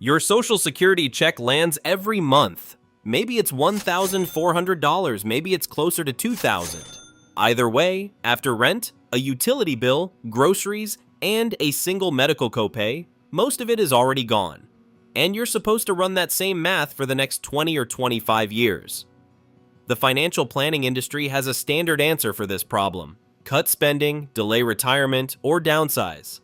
Your Social Security check lands every month. Maybe it's $1,400, maybe it's closer to $2,000. Either way, after rent, a utility bill, groceries, and a single medical copay, most of it is already gone. And you're supposed to run that same math for the next 20 or 25 years. The financial planning industry has a standard answer for this problem: cut spending, delay retirement, or downsize.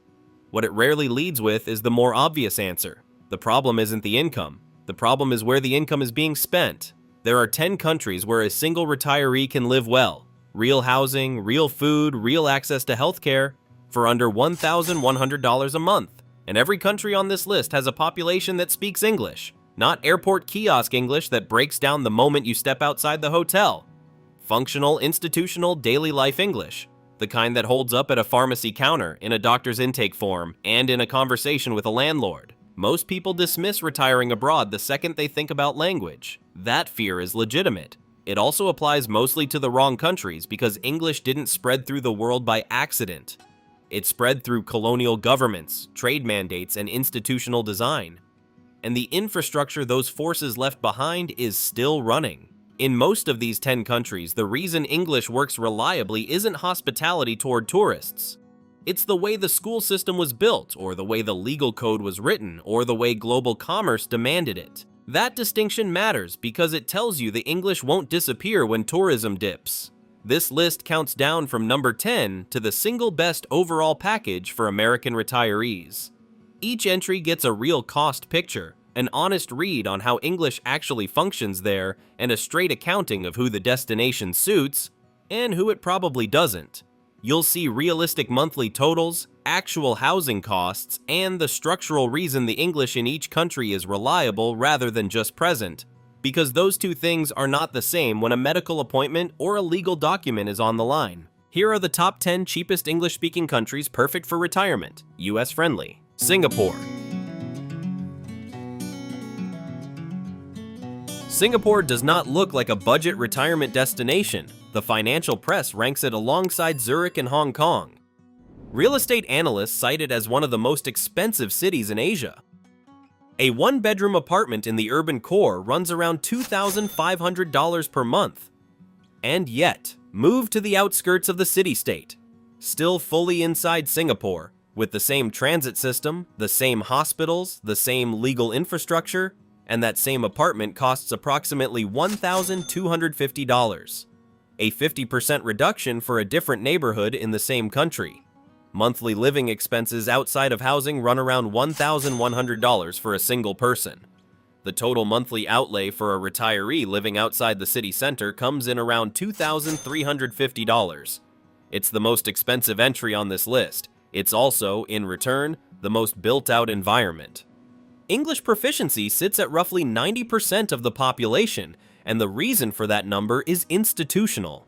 What it rarely leads with is the more obvious answer. The problem isn't the income. The problem is where the income is being spent. There are 10 countries where a single retiree can live well. Real housing, real food, real access to healthcare for under $1,100 a month. And every country on this list has a population that speaks English, not airport kiosk English that breaks down the moment you step outside the hotel. Functional, institutional, daily life English, the kind that holds up at a pharmacy counter, in a doctor's intake form, and in a conversation with a landlord. Most people dismiss retiring abroad the second they think about language. That fear is legitimate. It also applies mostly to the wrong countries because English didn't spread through the world by accident. It spread through colonial governments, trade mandates, and institutional design. And the infrastructure those forces left behind is still running. In most of these 10 countries, the reason English works reliably isn't hospitality toward tourists. It's the way the school system was built, or the way the legal code was written, or the way global commerce demanded it. That distinction matters because it tells you the English won't disappear when tourism dips. This list counts down from number 10 to the single best overall package for American retirees. Each entry gets a real cost picture, an honest read on how English actually functions there, and a straight accounting of who the destination suits and who it probably doesn't. You'll see realistic monthly totals, actual housing costs, and the structural reason the English in each country is reliable rather than just present, because those two things are not the same when a medical appointment or a legal document is on the line. Here are the top 10 cheapest English-speaking countries perfect for retirement, US-friendly. Singapore. Singapore does not look like a budget retirement destination. The financial press ranks it alongside Zurich and Hong Kong. Real estate analysts cite it as one of the most expensive cities in Asia. A one-bedroom apartment in the urban core runs around $2,500 per month. And yet, move to the outskirts of the city-state, still fully inside Singapore, with the same transit system, the same hospitals, the same legal infrastructure, and that same apartment costs approximately $1,250. A 50% reduction for a different neighborhood in the same country. Monthly living expenses outside of housing run around $1,100 for a single person. The total monthly outlay for a retiree living outside the city center comes in around $2,350. It's the most expensive entry on this list. It's also, in return, the most built-out environment. English proficiency sits at roughly 90% of the population, and the reason for that number is institutional.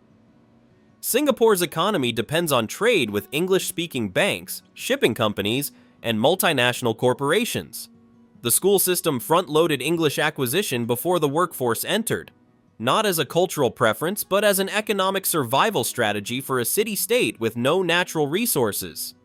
Singapore's economy depends on trade with English-speaking banks, shipping companies, and multinational corporations. The school system front-loaded English acquisition before the workforce entered, not as a cultural preference, but as an economic survival strategy for a city-state with no natural resources.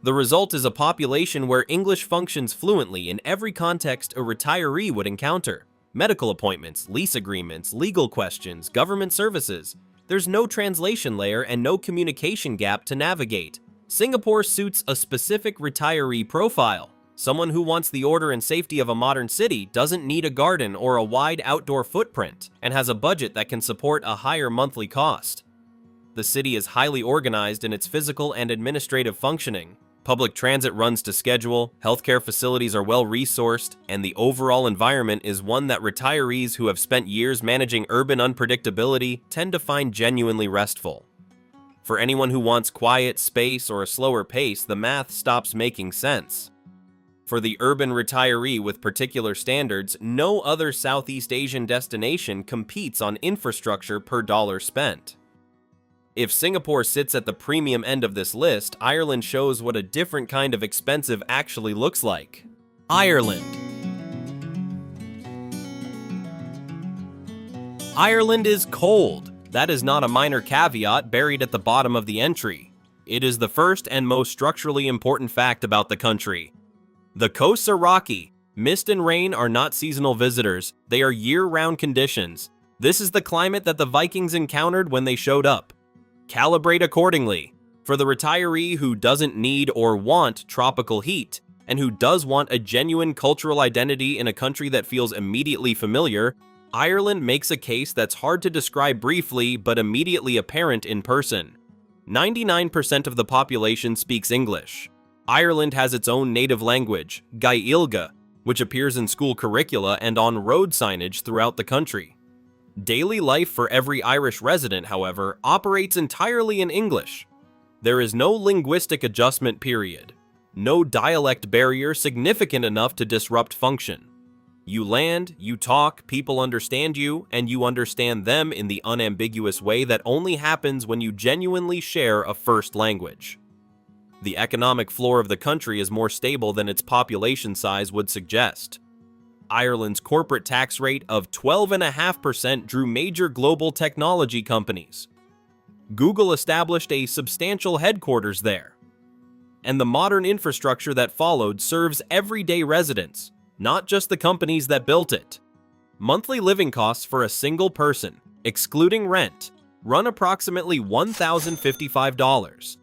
The result is a population where English functions fluently in every context a retiree would encounter. Medical appointments, lease agreements, legal questions, government services. There's no translation layer and no communication gap to navigate. Singapore suits a specific retiree profile. Someone who wants the order and safety of a modern city, doesn't need a garden or a wide outdoor footprint, and has a budget that can support a higher monthly cost. The city is highly organized in its physical and administrative functioning. Public transit runs to schedule, healthcare facilities are well-resourced, and the overall environment is one that retirees who have spent years managing urban unpredictability tend to find genuinely restful. For anyone who wants quiet, space, or a slower pace, the math stops making sense. For the urban retiree with particular standards, no other Southeast Asian destination competes on infrastructure per dollar spent. If Singapore sits at the premium end of this list, Ireland shows what a different kind of expensive actually looks like. Ireland. Ireland is cold. That is not a minor caveat buried at the bottom of the entry. It is the first and most structurally important fact about the country. The coasts are rocky. Mist and rain are not seasonal visitors, they are year-round conditions. This is the climate that the Vikings encountered when they showed up. Calibrate accordingly. For the retiree who doesn't need or want tropical heat, and who does want a genuine cultural identity in a country that feels immediately familiar, Ireland makes a case that's hard to describe briefly but immediately apparent in person. 99% of the population speaks English. Ireland has its own native language, Gaeilge, which appears in school curricula and on road signage throughout the country. Daily life for every Irish resident, however, operates entirely in English. There is no linguistic adjustment period, no dialect barrier significant enough to disrupt function. You land, you talk, people understand you, and you understand them in the unambiguous way that only happens when you genuinely share a first language. The economic floor of the country is more stable than its population size would suggest. Ireland's corporate tax rate of 12.5% drew major global technology companies. Google established a substantial headquarters there. And the modern infrastructure that followed serves everyday residents, not just the companies that built it. Monthly living costs for a single person, excluding rent, run approximately $1,055.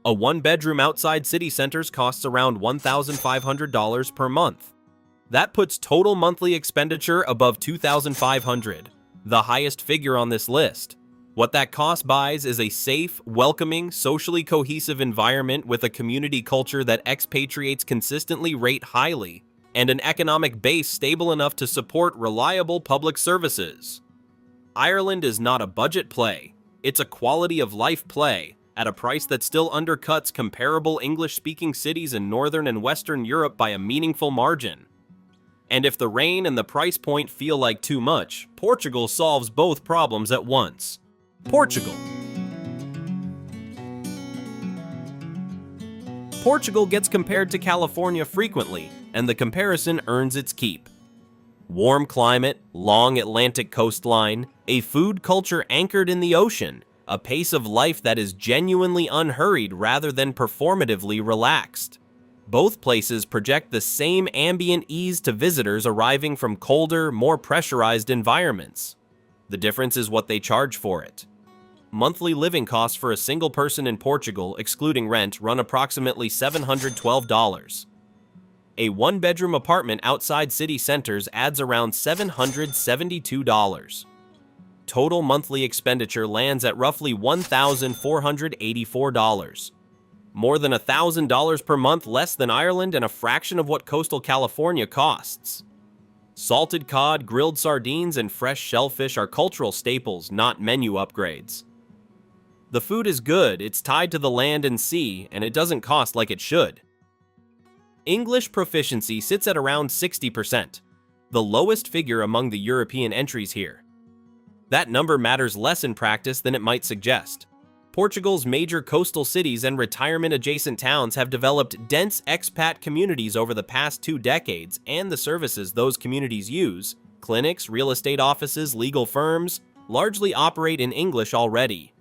A one-bedroom outside city centers costs around $1,500 per month. That puts total monthly expenditure above $2,500, the highest figure on this list. What that cost buys is a safe, welcoming, socially cohesive environment with a community culture that expatriates consistently rate highly, and an economic base stable enough to support reliable public services. Ireland is not a budget play, it's a quality of life play, at a price that still undercuts comparable English-speaking cities in Northern and Western Europe by a meaningful margin. And if the rain and the price point feel like too much, Portugal solves both problems at once. Portugal. Portugal gets compared to California frequently, and the comparison earns its keep. Warm climate, long Atlantic coastline, a food culture anchored in the ocean, a pace of life that is genuinely unhurried rather than performatively relaxed. Both places project the same ambient ease to visitors arriving from colder, more pressurized environments. The difference is what they charge for it. Monthly living costs for a single person in Portugal, excluding rent, run approximately $712. A one-bedroom apartment outside city centers adds around $772. Total monthly expenditure lands at roughly $1,484. More than $1,000 per month less than Ireland and a fraction of what coastal California costs. Salted cod, grilled sardines, and fresh shellfish are cultural staples, not menu upgrades. The food is good, it's tied to the land and sea, and it doesn't cost like it should. English proficiency sits at around 60%, the lowest figure among the European entries here. That number matters less in practice than it might suggest. Portugal's major coastal cities and retirement-adjacent towns have developed dense expat communities over the past 2 decades, and the services those communities use, clinics, real estate offices, legal firms, largely operate in English already.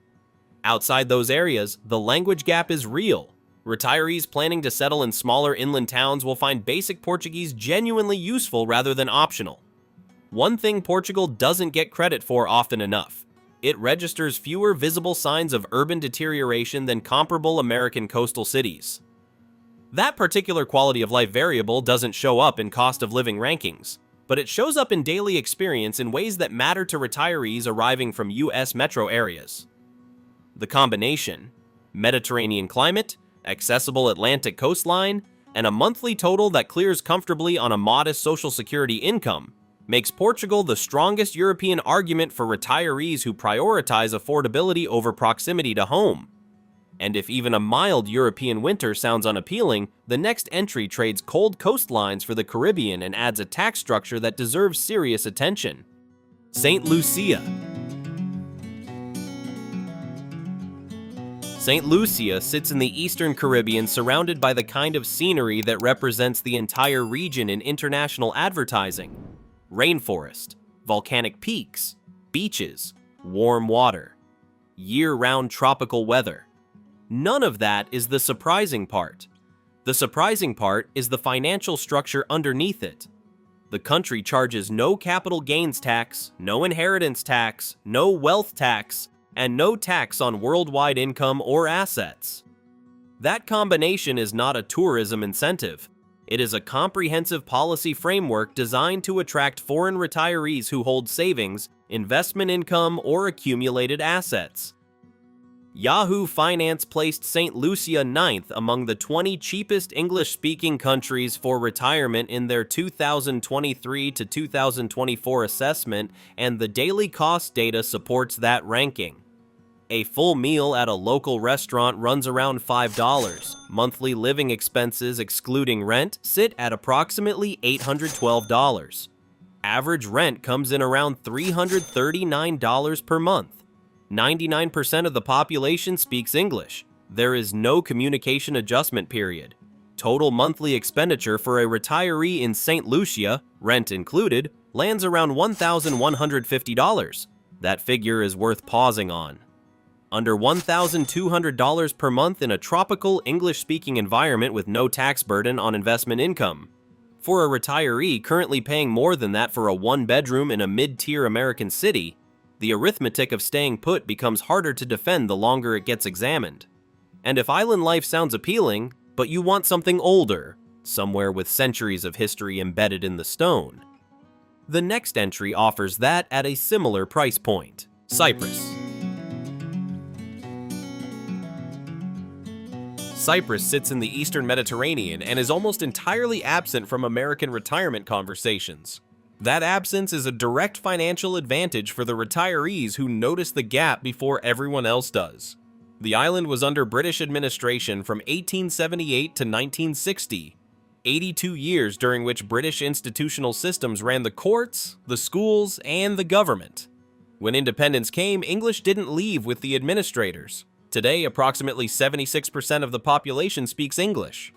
Outside those areas, the language gap is real. Retirees planning to settle in smaller inland towns will find basic Portuguese genuinely useful rather than optional. One thing Portugal doesn't get credit for often enough: it registers fewer visible signs of urban deterioration than comparable American coastal cities. That particular quality of life variable doesn't show up in cost of living rankings, but it shows up in daily experience in ways that matter to retirees arriving from U.S. metro areas. The combination, Mediterranean climate, accessible Atlantic coastline, and a monthly total that clears comfortably on a modest Social Security income, makes Portugal the strongest European argument for retirees who prioritize affordability over proximity to home. And if even a mild European winter sounds unappealing, the next entry trades cold coastlines for the Caribbean and adds a tax structure that deserves serious attention. St. Lucia. St. Lucia sits in the Eastern Caribbean, surrounded by the kind of scenery that represents the entire region in international advertising. Rainforest, volcanic peaks, beaches, warm water, year-round tropical weather. None of that is the surprising part. The surprising part is the financial structure underneath it. The country charges no capital gains tax, no inheritance tax, no wealth tax, and no tax on worldwide income or assets. That combination is not a tourism incentive. It is a comprehensive policy framework designed to attract foreign retirees who hold savings, investment income, or accumulated assets. Yahoo Finance placed St. Lucia 9th among the 20 cheapest English-speaking countries for retirement in their 2023 to 2024 assessment, and the daily cost data supports that ranking. A full meal at a local restaurant runs around $5. Monthly living expenses excluding rent sit at approximately $812. Average rent comes in around $339 per month. 99% of the population speaks English. There is no communication adjustment period. Total monthly expenditure for a retiree in St. Lucia, rent included, lands around $1,150. That figure is worth pausing on. Under $1,200 per month in a tropical English-speaking environment with no tax burden on investment income. For a retiree currently paying more than that for a one-bedroom in a mid-tier American city, the arithmetic of staying put becomes harder to defend the longer it gets examined. And if island life sounds appealing, but you want something older, somewhere with centuries of history embedded in the stone, the next entry offers that at a similar price point. Cyprus. Cyprus sits in the Eastern Mediterranean and is almost entirely absent from American retirement conversations. That absence is a direct financial advantage for the retirees who notice the gap before everyone else does. The island was under British administration from 1878 to 1960, 82 years during which British institutional systems ran the courts, the schools, and the government. When independence came, English didn't leave with the administrators. Today, approximately 76% of the population speaks English.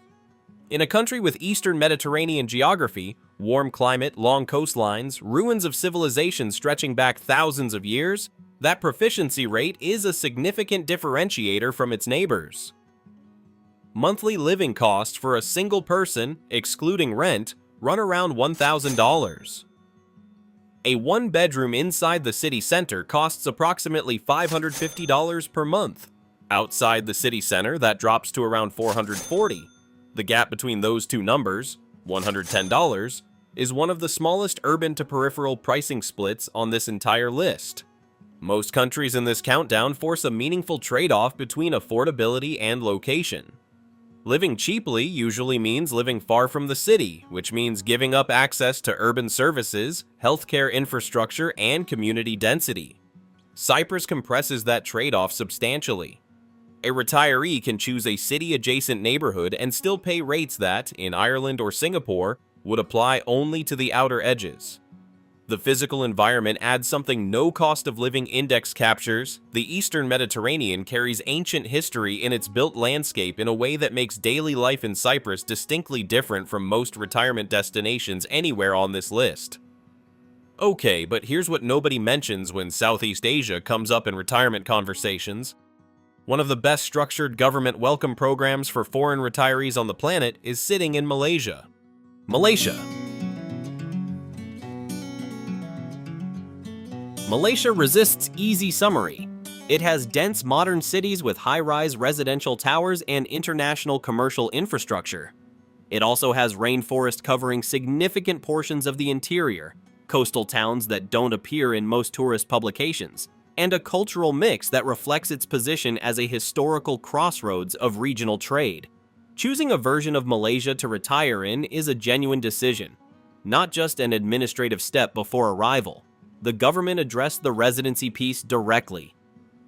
In a country with Eastern Mediterranean geography, warm climate, long coastlines, ruins of civilization stretching back thousands of years, that proficiency rate is a significant differentiator from its neighbors. Monthly living costs for a single person, excluding rent, run around $1,000. A one-bedroom inside the city center costs approximately $550 per month. Outside the city center, that drops to around $440. The gap between those two numbers, $110, is one of the smallest urban to peripheral pricing splits on this entire list. Most countries in this countdown force a meaningful trade-off between affordability and location. Living cheaply usually means living far from the city, which means giving up access to urban services, healthcare infrastructure, and community density. Cyprus compresses that trade-off substantially. A retiree can choose a city-adjacent neighborhood and still pay rates that, in Ireland or Singapore, would apply only to the outer edges. The physical environment adds something no cost of living index captures. The Eastern Mediterranean carries ancient history in its built landscape in a way that makes daily life in Cyprus distinctly different from most retirement destinations anywhere on this list. Okay, but here's what nobody mentions when Southeast Asia comes up in retirement conversations. One of the best structured government welcome programs for foreign retirees on the planet is sitting in Malaysia. Malaysia. Malaysia resists easy summary. It has dense modern cities with high-rise residential towers and international commercial infrastructure. It also has rainforest covering significant portions of the interior, coastal towns that don't appear in most tourist publications, and a cultural mix that reflects its position as a historical crossroads of regional trade. Choosing a version of Malaysia to retire in is a genuine decision, not just an administrative step before arrival. The government addressed the residency piece directly.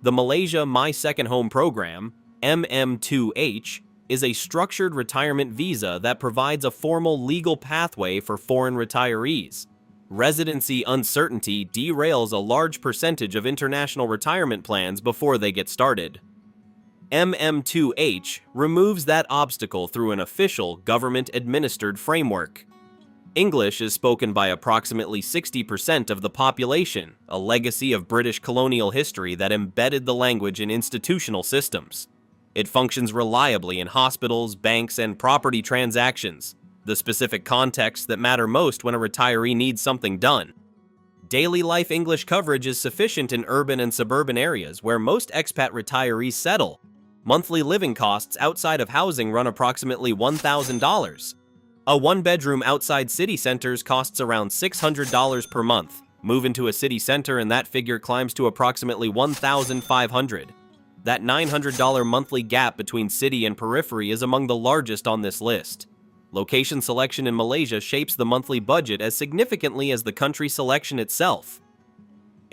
The Malaysia My Second Home program, MM2H, is a structured retirement visa that provides a formal legal pathway for foreign retirees. Residency uncertainty derails a large percentage of international retirement plans before they get started. MM2H removes that obstacle through an official, government-administered framework. English is spoken by approximately 60% of the population, a legacy of British colonial history that embedded the language in institutional systems. It functions reliably in hospitals, banks, and property transactions. the specific contexts that matter most when a retiree needs something done. Daily life English coverage is sufficient in urban and suburban areas where most expat retirees settle. Monthly living costs outside of housing run approximately $1,000. A one-bedroom outside city centers costs around $600 per month. Move into a city center and that figure climbs to approximately $1,500. That $900 monthly gap between city and periphery is among the largest on this list. Location selection in Malaysia shapes the monthly budget as significantly as the country selection itself.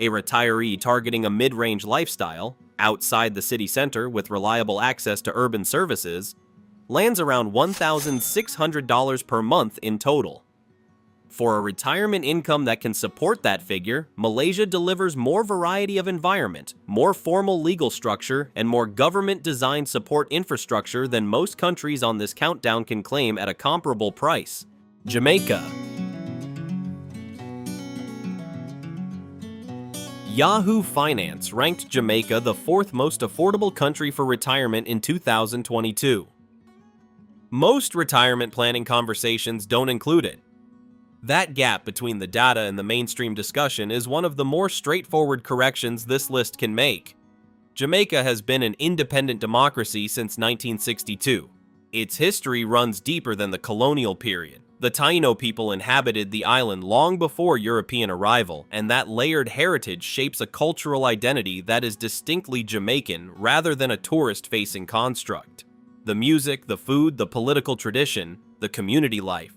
A retiree targeting a mid-range lifestyle, outside the city center with reliable access to urban services, lands around $1,600 per month in total. For a retirement income that can support that figure, Malaysia delivers more variety of environment, more formal legal structure, and more government-designed support infrastructure than most countries on this countdown can claim at a comparable price. Jamaica. Yahoo Finance ranked Jamaica the fourth most affordable country for retirement in 2022. Most retirement planning conversations don't include it. That gap between the data and the mainstream discussion is one of the more straightforward corrections this list can make. Jamaica has been an independent democracy since 1962. Its history runs deeper than the colonial period. The Taino people inhabited the island long before European arrival, and that layered heritage shapes a cultural identity that is distinctly Jamaican rather than a tourist-facing construct. The music, the food, the political tradition, the community life.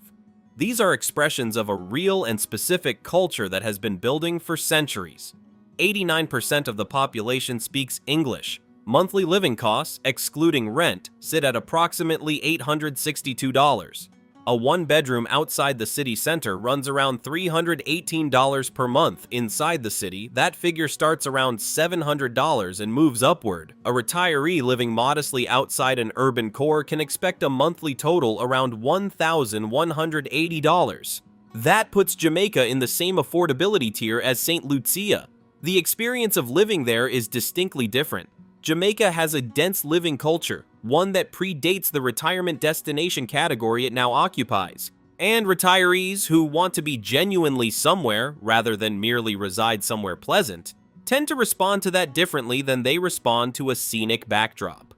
These are expressions of a real and specific culture that has been building for centuries. 89% of the population speaks English. Monthly living costs, excluding rent, sit at approximately $862. A one-bedroom outside the city center runs around $318 per month. Inside the city, that figure starts around $700 and moves upward. A retiree living modestly outside an urban core can expect a monthly total around $1,180. That puts Jamaica in the same affordability tier as St. Lucia. The experience of living there is distinctly different. Jamaica has a dense living culture, one that predates the retirement destination category it now occupies. And retirees who want to be genuinely somewhere rather than merely reside somewhere pleasant tend to respond to that differently than they respond to a scenic backdrop.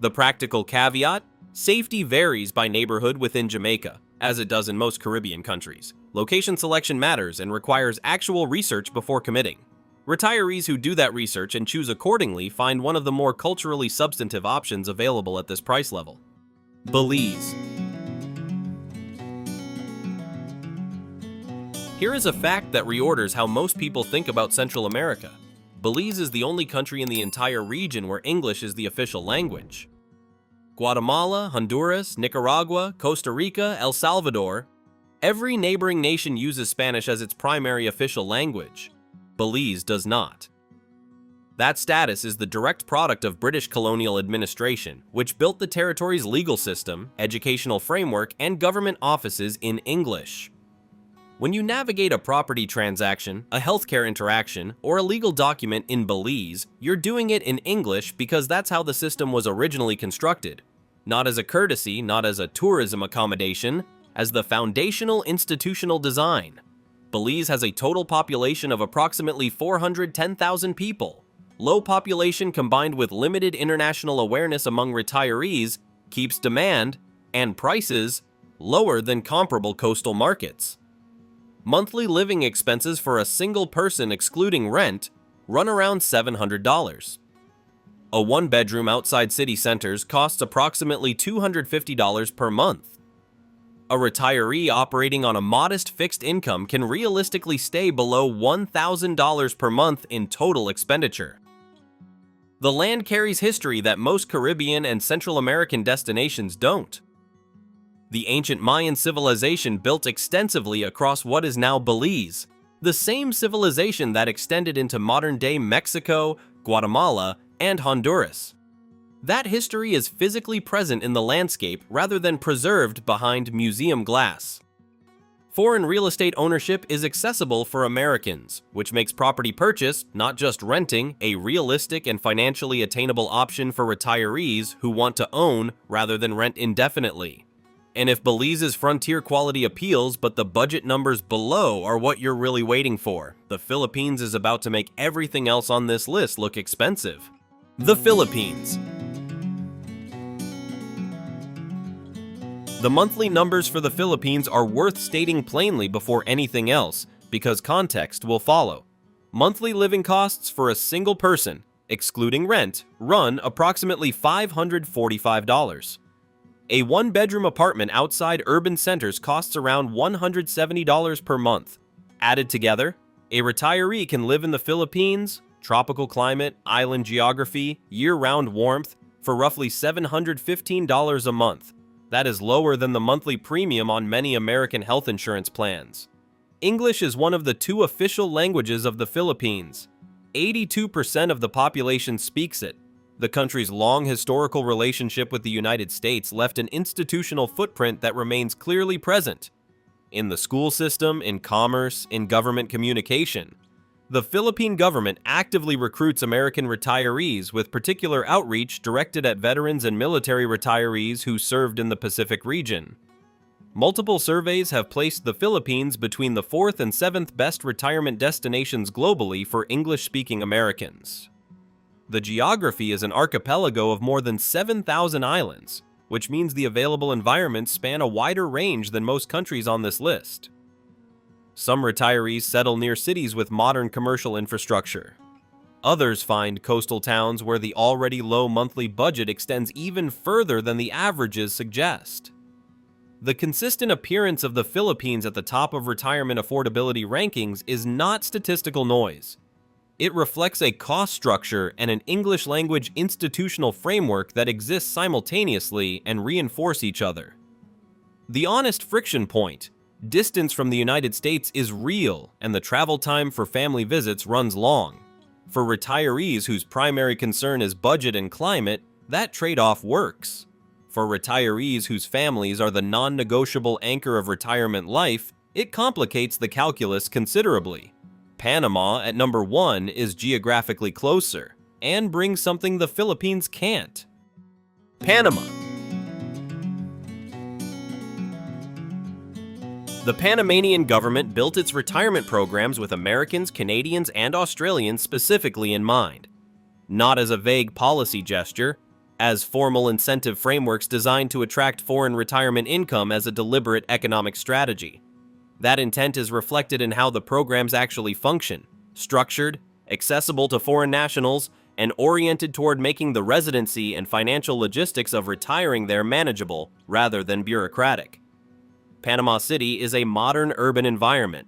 The practical caveat: safety varies by neighborhood within Jamaica, as it does in most Caribbean countries. Location selection matters and requires actual research before committing. Retirees who do that research and choose accordingly find one of the more culturally substantive options available at this price level. Belize. Here is a fact that reorders how most people think about Central America. Belize is the only country in the entire region where English is the official language. Guatemala, Honduras, Nicaragua, Costa Rica, El Salvador, every neighboring nation uses Spanish as its primary official language. Belize does not. That status is the direct product of British colonial administration, which built the territory's legal system, educational framework, and government offices in English. When you navigate a property transaction, a healthcare interaction, or a legal document in Belize, you're doing it in English because that's how the system was originally constructed. Not as a courtesy, not as a tourism accommodation, as the foundational institutional design. Belize has a total population of approximately 410,000 people. Low population combined with limited international awareness among retirees keeps demand and prices lower than comparable coastal markets. Monthly living expenses for a single person excluding rent run around $700. A one-bedroom outside city centers costs approximately $250 per month. A retiree operating on a modest fixed income can realistically stay below $1,000 per month in total expenditure. The land carries history that most Caribbean and Central American destinations don't. The ancient Mayan civilization built extensively across what is now Belize, the same civilization that extended into modern-day Mexico, Guatemala, and Honduras. That history is physically present in the landscape rather than preserved behind museum glass. Foreign real estate ownership is accessible for Americans, which makes property purchase, not just renting, a realistic and financially attainable option for retirees who want to own rather than rent indefinitely. And if Belize's frontier quality appeals but the budget numbers below are what you're really waiting for, the Philippines is about to make everything else on this list look expensive. The Philippines. The monthly numbers for the Philippines are worth stating plainly before anything else, because context will follow. Monthly living costs for a single person, excluding rent, run approximately $545. A one-bedroom apartment outside urban centers costs around $170 per month. Added together, a retiree can live in the Philippines, tropical climate, island geography, year-round warmth, for roughly $715 a month. That is lower than the monthly premium on many American health insurance plans. English is one of the two official languages of the Philippines. 82% of the population speaks it. The country's long historical relationship with the United States left an institutional footprint that remains clearly present. In the school system, in commerce, in government communication. The Philippine government actively recruits American retirees with particular outreach directed at veterans and military retirees who served in the Pacific region. Multiple surveys have placed the Philippines between the 4th and 7th best retirement destinations globally for English-speaking Americans. The geography is an archipelago of more than 7,000 islands, which means the available environments span a wider range than most countries on this list. Some retirees settle near cities with modern commercial infrastructure. Others find coastal towns where the already low monthly budget extends even further than the averages suggest. The consistent appearance of the Philippines at the top of retirement affordability rankings is not statistical noise. It reflects a cost structure and an English language institutional framework that exists simultaneously and reinforce each other. The honest friction point: distance from the United States is real, and the travel time for family visits runs long. For retirees whose primary concern is budget and climate, that trade-off works. For retirees whose families are the non-negotiable anchor of retirement life, it complicates the calculus considerably. Panama, at number 1, is geographically closer, and brings something the Philippines can't. Panama. The Panamanian government built its retirement programs with Americans, Canadians, and Australians specifically in mind. Not as a vague policy gesture, as formal incentive frameworks designed to attract foreign retirement income as a deliberate economic strategy. That intent is reflected in how the programs actually function: structured, accessible to foreign nationals, and oriented toward making the residency and financial logistics of retiring there manageable rather than bureaucratic. Panama City is a modern urban environment.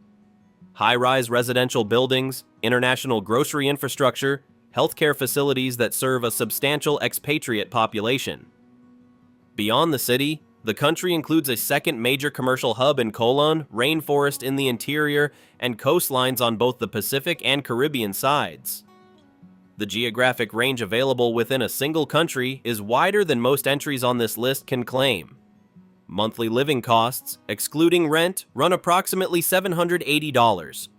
High-rise residential buildings, international grocery infrastructure, healthcare facilities that serve a substantial expatriate population. Beyond the city, the country includes a second major commercial hub in Colon, rainforest in the interior, and coastlines on both the Pacific and Caribbean sides. The geographic range available within a single country is wider than most entries on this list can claim. Monthly living costs, excluding rent, run approximately $780.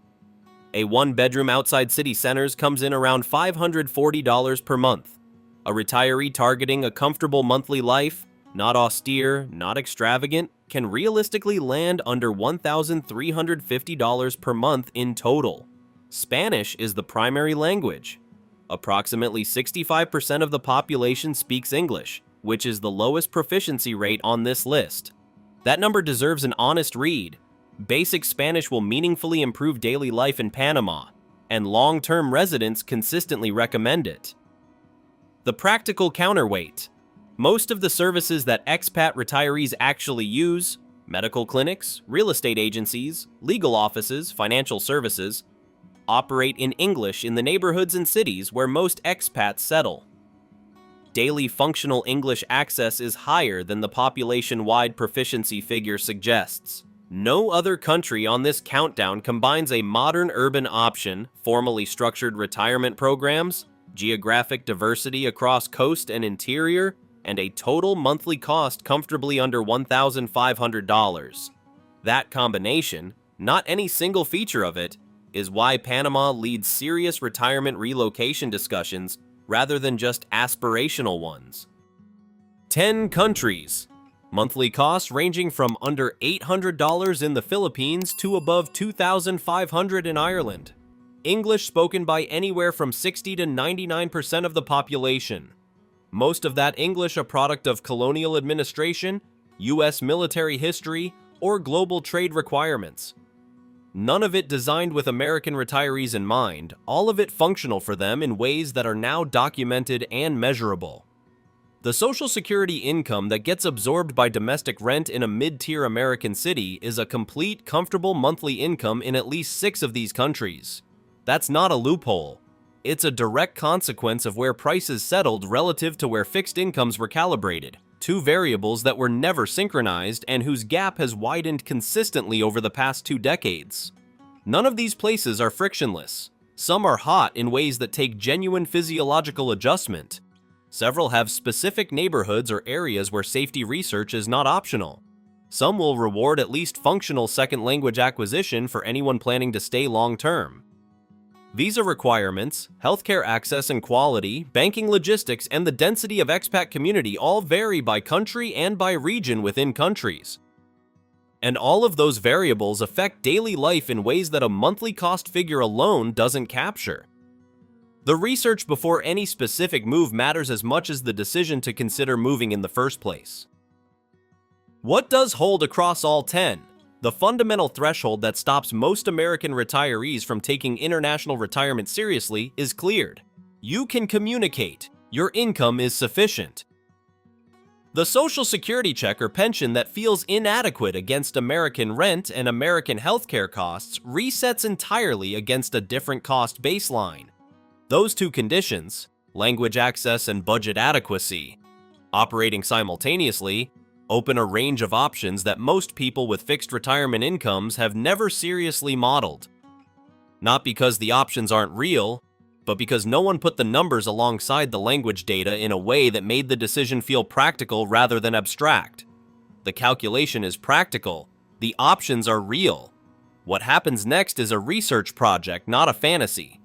A one-bedroom outside city centers comes in around $540 per month. A retiree targeting a comfortable monthly life, not austere, not extravagant, can realistically land under $1,350 per month in total. Spanish is the primary language. Approximately 65% of the population speaks English, which is the lowest proficiency rate on this list. That number deserves an honest read. Basic Spanish will meaningfully improve daily life in Panama, and long-term residents consistently recommend it. The practical counterweight. Most of the services that expat retirees actually use, medical clinics, real estate agencies, legal offices, financial services, operate in English in the neighborhoods and cities where most expats settle. Daily functional English access is higher than the population-wide proficiency figure suggests. No other country on this countdown combines a modern urban option, formally structured retirement programs, geographic diversity across coast and interior, and a total monthly cost comfortably under $1,500. That combination, not any single feature of it, is why Panama leads serious retirement relocation discussions rather than just aspirational ones. 10 countries. Monthly costs ranging from under $800 in the Philippines to above $2,500 in Ireland. English spoken by anywhere from 60 to 99% of the population. Most of that English a product of colonial administration, US military history, or global trade requirements. None of it designed with American retirees in mind, all of it functional for them in ways that are now documented and measurable. The Social Security income that gets absorbed by domestic rent in a mid-tier American city is a complete, comfortable monthly income in at least 6 of these countries. That's not a loophole. It's a direct consequence of where prices settled relative to where fixed incomes were calibrated, 2 variables that were never synchronized and whose gap has widened consistently over the past 2 decades. None of these places are frictionless. Some are hot in ways that take genuine physiological adjustment. Several have specific neighborhoods or areas where safety research is not optional. Some will reward at least functional second language acquisition for anyone planning to stay long-term. Visa requirements, healthcare access and quality, banking logistics, and the density of expat community all vary by country and by region within countries. And all of those variables affect daily life in ways that a monthly cost figure alone doesn't capture. The research before any specific move matters as much as the decision to consider moving in the first place. What does hold across all 10? The fundamental threshold that stops most American retirees from taking international retirement seriously is cleared. You can communicate. Your income is sufficient. The Social Security check or pension that feels inadequate against American rent and American healthcare costs resets entirely against a different cost baseline. Those 2 conditions, language access and budget adequacy, operating simultaneously, open a range of options that most people with fixed retirement incomes have never seriously modeled. Not because the options aren't real, but because no one put the numbers alongside the language data in a way that made the decision feel practical rather than abstract. The calculation is practical. The options are real. What happens next is a research project, not a fantasy.